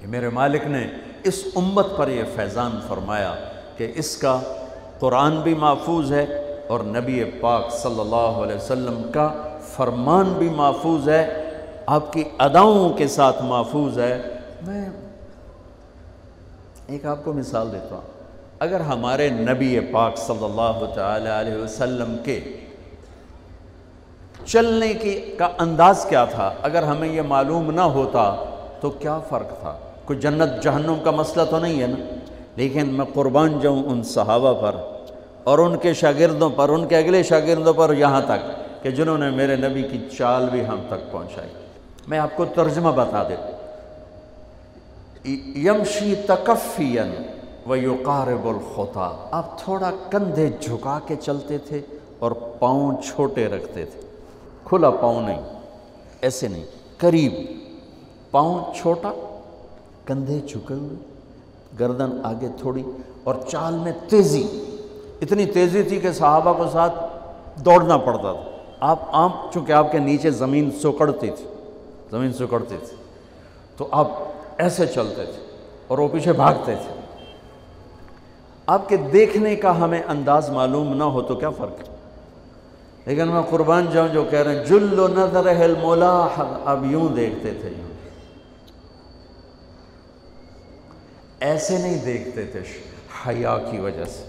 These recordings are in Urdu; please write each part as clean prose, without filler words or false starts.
کہ میرے مالک نے اس امت پر یہ فیضان فرمایا کہ اس کا قرآن بھی محفوظ ہے اور نبی پاک صلی اللہ علیہ وسلم کا فرمان بھی محفوظ ہے، آپ کی اداؤں کے ساتھ محفوظ ہے۔ میں ایک آپ کو مثال دیتا ہوں، اگر ہمارے نبی پاک صلی اللہ تعالی علیہ وسلم کے چلنے کا انداز کیا تھا، اگر ہمیں یہ معلوم نہ ہوتا تو کیا فرق تھا؟ کوئی جنت جہنم کا مسئلہ تو نہیں ہے نا، لیکن میں قربان جاؤں ان صحابہ پر اور ان کے شاگردوں پر، ان کے اگلے شاگردوں پر، یہاں تک کہ جنہوں نے میرے نبی کی چال بھی ہم تک پہنچائی۔ میں آپ کو ترجمہ بتا دیتا ہوں، یمشی تکفیاً ویقارب الخطا، آپ تھوڑا کندھے جھکا کے چلتے تھے اور پاؤں چھوٹے رکھتے تھے، کھلا پاؤں نہیں، ایسے نہیں، قریب، پاؤں چھوٹا، کندھے جھکے ہوئے، گردن آگے تھوڑی، اور چال میں تیزی، اتنی تیزی تھی کہ صحابہ کو ساتھ دوڑنا پڑتا تھا۔ آپ عام، چونکہ آپ کے نیچے زمین سکڑتی تھی، زمین سکڑتی تھی، تو آپ ایسے چلتے تھے اور وہ پیچھے بھاگتے تھے۔ آپ کے دیکھنے کا ہمیں انداز معلوم نہ ہو تو کیا فرق ہے؟ لیکن میں قربان جاؤں جو کہہ رہے ہیں جل نظرہ الملاحظ، اب یوں دیکھتے تھے، یوں ایسے نہیں دیکھتے تھے حیا کی وجہ سے،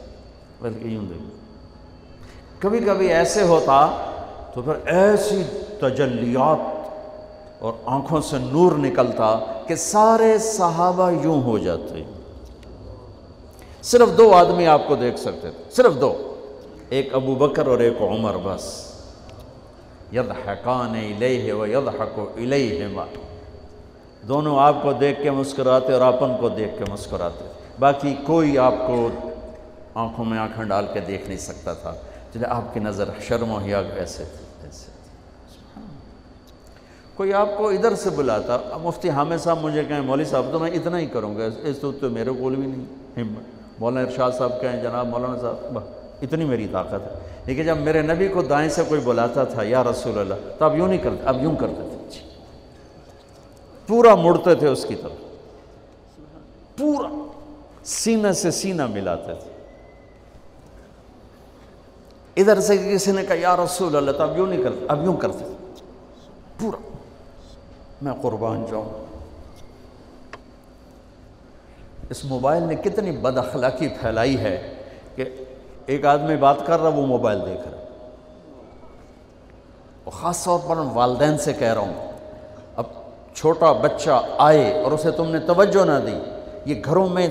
بلکہ یوں دیکھتے۔ کبھی کبھی ایسے ہوتا تو پھر ایسی تجلیات اور آنکھوں سے نور نکلتا کہ سارے صحابہ یوں ہو جاتے۔ صرف دو آدمی آپ کو دیکھ سکتے تھے، صرف دو، ایک ابو بکر اور ایک عمر، بس۔ یضحکان الیہ ویضحک الیہما، دونوں آپ کو دیکھ کے مسکراتے اور اپن کو دیکھ کے مسکراتے، باقی کوئی آپ کو آنکھوں میں آنکھیں ڈال کے دیکھ نہیں سکتا تھا، چلے آپ کی نظر شرم و حیا ایسے تھی، ایسے تھی۔ کوئی آپ کو ادھر سے بلاتا، مفتی حامد صاحب مجھے کہیں مولوی صاحب تو میں اتنا ہی کروں گا، اس تو میرے کول بھی نہیں ہمت۔ مولانا ارشاد صاحب کہیں جناب مولانا صاحب، اتنی میری طاقت ہے۔ لیکن جب میرے نبی کو دائیں سے کوئی بلاتا تھا یا رسول اللہ، تو اب یوں نہیں کرتے، اب یوں کرتے تھے، پورا مڑتے تھے اس کی طرف، پورا سینہ سے سینہ ملاتے تھے۔ ادھر سے کسی نے کہا یا رسول اللہ، تو اب یوں نہیں کرتے، اب یوں کرتے تھے پورا۔ میں قربان جاؤں، اس موبائل نے کتنی بد اخلاقی پھیلائی ہے کہ ایک آدمی بات کر رہا، وہ موبائل دیکھ رہا۔ اور خاص طور پر والدین سے کہہ رہا ہوں، اب چھوٹا بچہ آئے اور اسے تم نے توجہ نہ دی، یہ گھروں میں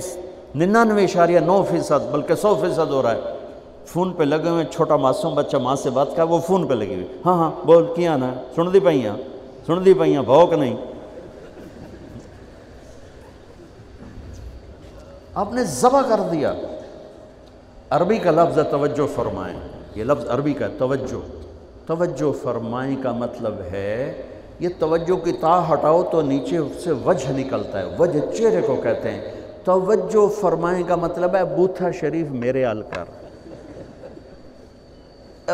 99.9% بلکہ 100% ہو رہا ہے، فون پہ لگے ہوئے، چھوٹا معصوم بچہ ماں سے بات کر، وہ فون پہ لگی ہوئی، ہاں ہاں بول کیا نا، سن دی پئیاں، سن دی پئیاں، بھوک نہیں۔ آپ نے ذبح کر دیا۔ عربی کا لفظ ہے توجہ فرمائیں، یہ لفظ عربی کا توجہ، توجہ فرمائیں کا مطلب ہے، یہ توجہ کی تا ہٹاؤ تو نیچے سے وجہ نکلتا ہے، وجہ چہرے کو کہتے ہیں۔ توجہ فرمائیں کا مطلب ہے بوتھا شریف میرے حال کر،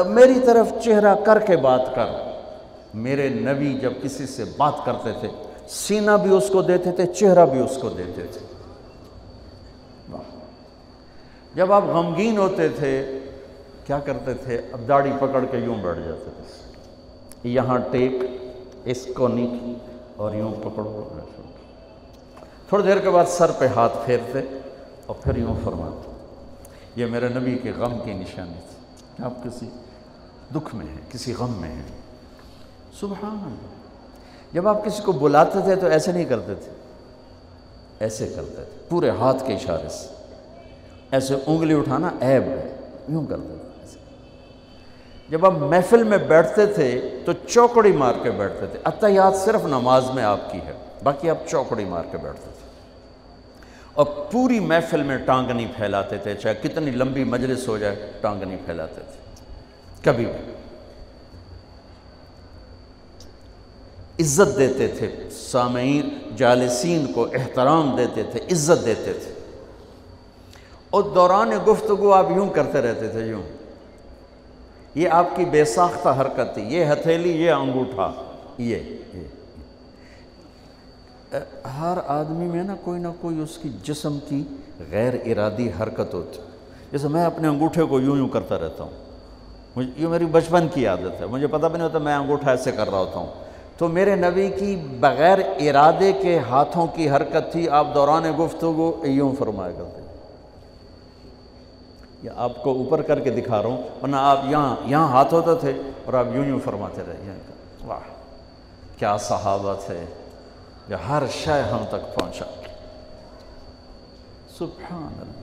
میری طرف چہرہ کر کے بات کر۔ میرے نبی جب کسی سے بات کرتے تھے، سینہ بھی اس کو دیتے تھے، چہرہ بھی اس کو دیتے تھے۔ جب آپ غمگین ہوتے تھے کیا کرتے تھے؟ اب داڑھی پکڑ کے یوں بیٹھ جاتے تھے، یہاں ٹیک، اس کو نیچے اور یوں پکڑو، تھوڑی دیر کے بعد سر پہ ہاتھ پھیرتے اور پھر یوں فرماتے۔ یہ میرے نبی کے غم کی نشانی تھی کہ آپ کسی دکھ میں ہیں، کسی غم میں ہیں۔ سبحان اللہ۔ جب آپ کسی کو بلاتے تھے تو ایسے نہیں کرتے تھے، ایسے کرتے تھے، پورے ہاتھ کے اشارے سے، ایسے انگلی اٹھانا عیب ہے، یوں کرتے تھے ایسے۔ جب آپ محفل میں بیٹھتے تھے تو چوکڑی مار کے بیٹھتے تھے، اتحیات صرف نماز میں آپ کی ہے، باقی آپ چوکڑی مار کے بیٹھتے تھے، اور پوری محفل میں ٹانگ نہیں پھیلاتے تھے، چاہے کتنی لمبی مجلس ہو جائے ٹانگ نہیں پھیلاتے تھے کبھی بھی۔ عزت دیتے تھے، سامعین جالسین کو احترام دیتے تھے، عزت دیتے تھے، اور دوران گفتگو آپ یوں کرتے رہتے تھے، یوں۔ یہ آپ کی بے ساختہ حرکت تھی، یہ ہتھیلی، یہ انگوٹھا، یہ ہر آدمی میں نا کوئی اس کی جسم کی غیر ارادی حرکت ہوتی. جیسے میں اپنے انگوٹھے کو یوں کرتا رہتا ہوں، یہ میری بچپن کی عادت ہے، مجھے پتہ بھی نہیں ہوتا میں انگوٹھا ایسے کر رہا ہوتا ہوں. تو میرے نبی کی بغیر ارادے کے ہاتھوں کی حرکت تھی. آپ دوران گفتگو یوں فرمایا کرتے، یا آپ کو اوپر کر کے دکھا رہا ہوں، ورنہ آپ یہاں ہاتھ ہوتے تھے اور آپ یوں فرماتے رہے. واہ کیا صحابہ تھے جو ہر شے ہم تک پہنچا. سبحان اللہ.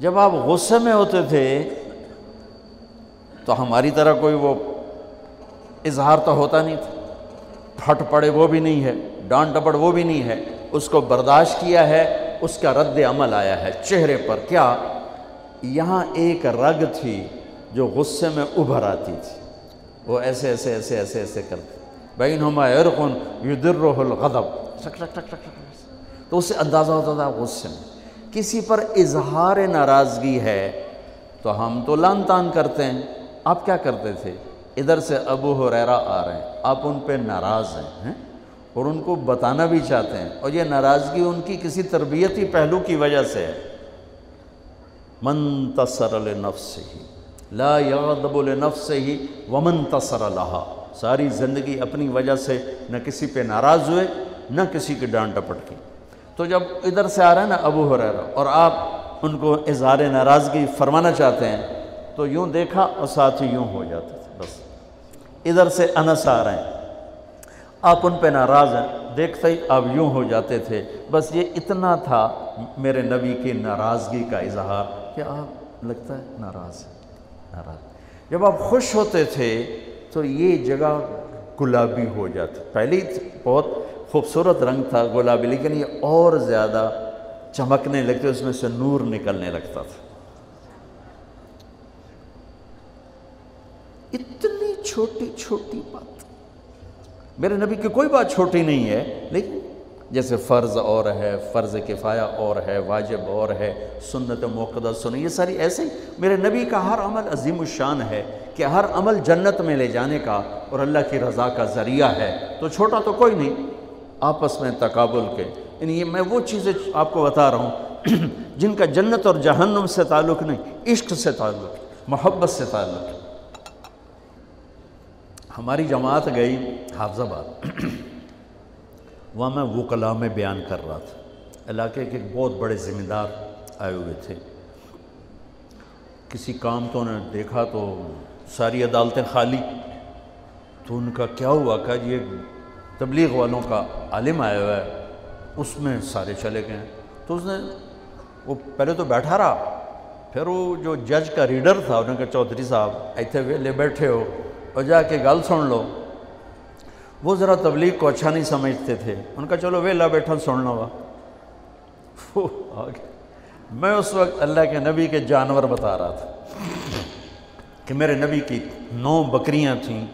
جب آپ غصے میں ہوتے تھے تو ہماری طرح کوئی وہ اظہار تو ہوتا نہیں تھا، پھٹ پڑے وہ بھی نہیں ہے، ڈانٹ ڈپٹ وہ بھی نہیں ہے. اس کو برداشت کیا ہے، اس کا رد عمل آیا ہے چہرے پر. کیا یہاں ایک رگ تھی جو غصے میں ابھر آتی تھی، وہ ایسے ایسے ایسے ایسے ایسے کرتے، بینہما عرق یدرہ الغضب، ٹک ٹک ٹک ٹک. تو اس سے اندازہ ہوتا تھا غصے میں کسی پر اظہار ناراضگی ہے تو ہم تو لان تان کرتے ہیں. آپ کیا کرتے تھے؟ ادھر سے ابو ہریرہ آ رہے ہیں، آپ ان پہ ناراض ہیں اور ان کو بتانا بھی چاہتے ہیں، اور یہ ناراضگی ان کی کسی تربیتی پہلو کی وجہ سے ہے. من انتصر لنفسہ لا یغضب لنفسہ ومن انتصر لہا. ساری زندگی اپنی وجہ سے نہ کسی پہ ناراض ہوئے نہ کسی کی ڈانٹ ڈپٹ کی. تو جب ادھر سے آ رہا ہے نا ابو ہریرہ اور آپ ان کو اظہار ناراضگی فرمانا چاہتے ہیں تو یوں دیکھا اور ساتھ ہی یوں ہو جاتے تھے. بس ادھر سے انس آ رہے ہیں، آپ ان پہ ناراض ہیں، دیکھتے ہی آپ یوں ہو جاتے تھے. بس یہ اتنا تھا میرے نبی کی ناراضگی کا اظہار کہ آپ لگتا ہے ناراض ہیں، ناراض. جب آپ خوش ہوتے تھے تو یہ جگہ گلابی ہو جاتی. پہلے بہت خوبصورت رنگ تھا گلابی، لیکن یہ اور زیادہ چمکنے لگتے، اس میں سے نور نکلنے لگتا تھا. اتنی چھوٹی چھوٹی بات، میرے نبی کی کوئی بات چھوٹی نہیں ہے، لیکن جیسے فرض اور ہے، فرض کفایہ اور ہے، واجب اور ہے، سنت موقدہ سنت، یہ ساری ایسے ہی. میرے نبی کا ہر عمل عظیم الشان ہے کہ ہر عمل جنت میں لے جانے کا اور اللہ کی رضا کا ذریعہ ہے. تو چھوٹا تو کوئی نہیں، آپس میں تقابل کے. یعنی میں وہ چیزیں آپ کو بتا رہا ہوں جن کا جنت اور جہنم سے تعلق نہیں، عشق سے تعلق، محبت سے تعلق. ہماری جماعت گئی حافظ آباد، وہاں میں وکلاء میں بیان کر رہا تھا. علاقے کے ایک بہت بڑے ذمہ دار آئے ہوئے تھے. کسی کام تو انہوں نے دیکھا تو ساری عدالتیں خالی. تو ان کا کیا ہوا کہ یہ تبلیغ والوں کا عالم آیا ہوا ہے، اس میں سارے چلے گئے. تو اس نے وہ پہلے تو بیٹھا رہا، پھر وہ جو جج کا ریڈر تھا انہوں نے کہا چودھری صاحب ایتھے ویلے بیٹھے ہو اور جا کے گل سن لو. وہ ذرا تبلیغ کو اچھا نہیں سمجھتے تھے، ان کا چلو ویلا بیٹھا سننا ہوا. وہ آگے میں اس وقت اللہ کے نبی کے جانور بتا رہا تھا کہ میرے نبی کی 9 بکریاں تھیں،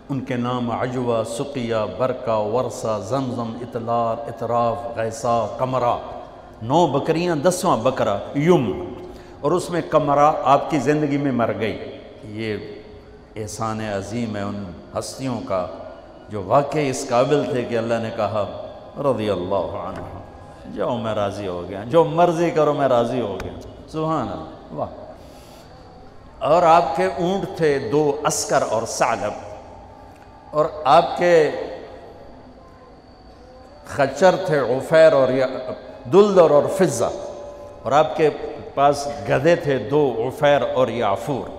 ان کے نام عجوہ، سقیہ، برکہ، ورثہ، زمزم، اطلار، اطراف، غیثہ، قمرہ. 9 بکریاں، 10واں بکرا یم، اور اس میں قمرہ آپ کی زندگی میں مر گئی. یہ احسان عظیم ہے ان ہستیوں کا جو واقعی اس قابل تھے کہ اللہ نے کہا رضی اللہ عنہ، جاؤ میں راضی ہو گیا، جو مرضی کرو میں راضی ہو گیا. سبحان اللہ. واہ. اور آپ کے اونٹ تھے 2 عسکر اور ثعلب، اور آپ کے خچر تھے عفیر اور دلدر اور فضہ، اور آپ کے پاس گدھے تھے 2 عفیر اور یعفور،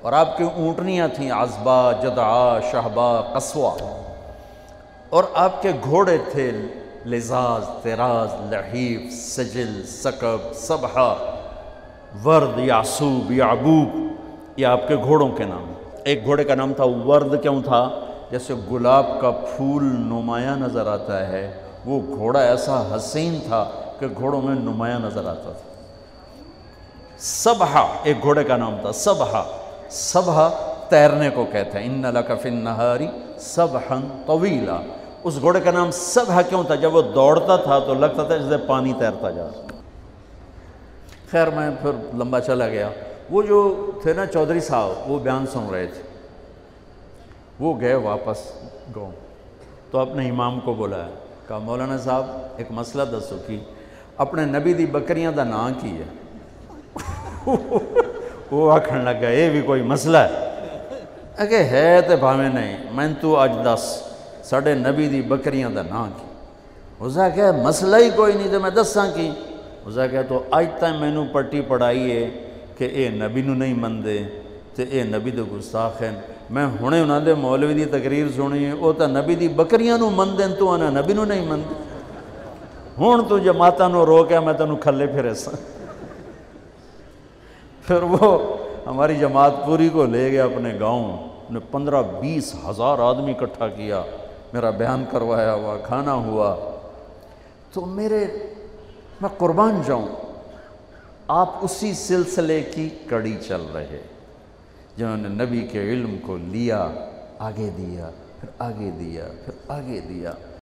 اور آپ کی اونٹنیاں تھیں عزبہ، جدعہ، شہبہ، قصوہ، اور آپ کے گھوڑے تھے لزاز، تراز، لحیف، سجل، سکب، سبحہ، ورد، یعصوب، یعبوب. یہ آپ کے گھوڑوں کے نام. ایک گھوڑے کا نام تھا ورد. کیوں تھا؟ جیسے گلاب کا پھول نمایاں نظر آتا ہے، وہ گھوڑا ایسا حسین تھا کہ گھوڑوں میں نمایاں نظر آتا تھا. سبحہ ایک گھوڑے کا نام تھا. سبحہ، سبحہ تیرنے کو کہتے ہیں. ان لک فی النہار سبحا طویلا. اس گھوڑے کا نام سبحہ کیوں تھا؟ جب وہ دوڑتا تھا تو لگتا تھا جیسے پانی تیرتا جا رہا. خیر میں پھر لمبا چلا گیا. وہ جو تھے نا چودھری صاحب، وہ بیان سن رہے تھے. وہ گئے واپس گاؤں. تو اپنے امام کو بلایا، کہا مولانا صاحب ایک مسئلہ دسو کی اپنے نبی دی بکریاں دا نام کی ہے؟ وہ آکھن لگا یہ بھی کوئی مسئلہ ہے کہ ہے تے بھاویں نہیں، میں تو اج دس ساڑھے نبی دی بکریاں دا نام کی؟ اسے کہا مسئلہ ہی کوئی نہیں تو میں دساں کی؟ اسے کہا تو اج تک میں نو پٹی پڑھائی ہے کہ اے نبی نو نہیں مندے تے اے نبی دے گستاخ ہیں، میں ہونے انہاں دے مولوی دی تقریر سنی ہے او تا نبی دی بکریاں نو مندیں تو آنا نبی نو نہیں مندے، ہون تو جماعتاں نو روکیا میں تنو کھلے پھرے سا۔ پھر وہ ہماری جماعت پوری کو لے گیا اپنے گاؤں، نے 15-20 ہزار آدمی اکٹھا کیا، میرا بیان کروایا ہوا، کھانا ہوا۔ تو میں قربان جاؤں، آپ اسی سلسلے کی کڑی چل رہے جنہوں نے نبی کے علم کو لیا، آگے دیا، پھر آگے دیا، پھر آگے دیا۔